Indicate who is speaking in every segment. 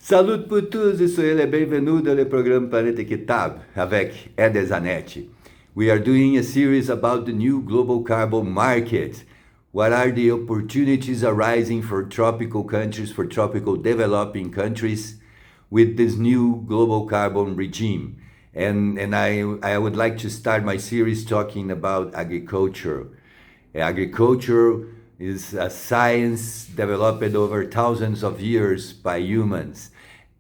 Speaker 1: Salut pour tous et soyez les bienvenus dans le programme Planète Équitable avec Eder Zanetti. We are doing a series about the new global carbon market. What are the opportunities arising for tropical countries, for tropical developing countries with this new global carbon regime? And I would like to start my series talking about agriculture. Agriculture is a science developed over thousands of years by humans,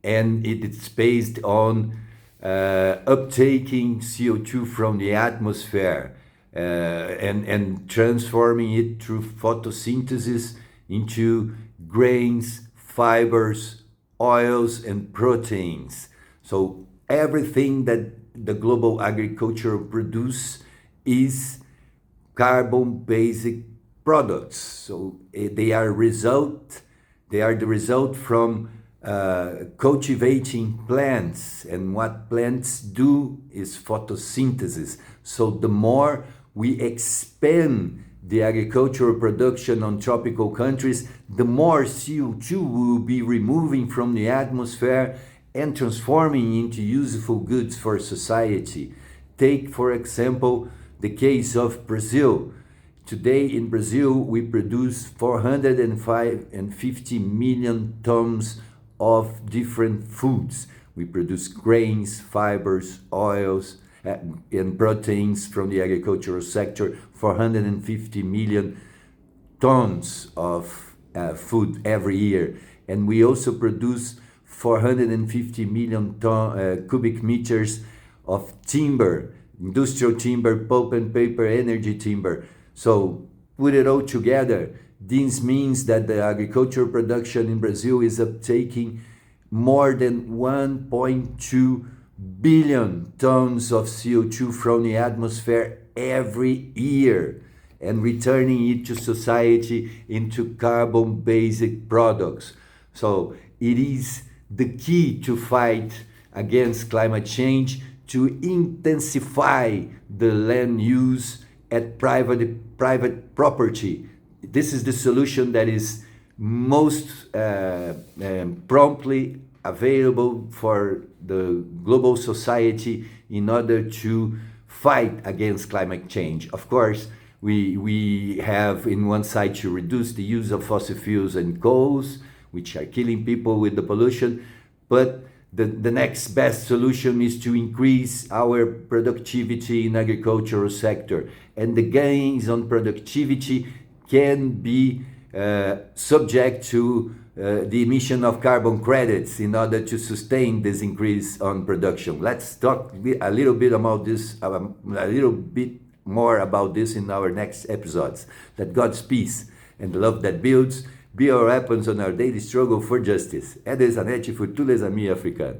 Speaker 1: and it's based on uptaking CO2 from the atmosphere and transforming it through photosynthesis into grains, fibers, oils, and proteins. So everything that the global agriculture produce is carbon-based products. So they are the result from cultivating plants, and what plants do is photosynthesis. So the more we expand the agricultural production on tropical countries, the more CO2 we will be removing from the atmosphere and transforming into useful goods for society. Take, for example, the case of Brazil. Today in Brazil, we produce 450 million tons of different foods. We produce grains, fibers, oils, and proteins from the agricultural sector, 450 million tons of food every year. And we also produce 450 million cubic meters of timber, industrial timber, pulp and paper, energy timber. So put it all together, this means that the agricultural production in Brazil is uptaking more than 1.2 billion tons of CO2 from the atmosphere every year and returning it to society into carbon-based products. So it is the key to fight against climate change, to intensify the land use at private property. This is the solution that is most promptly available for the global society in order to fight against climate change. Of course, we have in one side to reduce the use of fossil fuels and coals, which are killing people with the pollution, but the next best solution is to increase our productivity in agricultural sector, and the gains on productivity can be subject to the emission of carbon credits in order to sustain this increase on production. Let's talk a little bit more about this in our next episodes. That God's peace and the love that builds be our weapons on our daily struggle for justice. Eder Zanetti for tous les amis africains.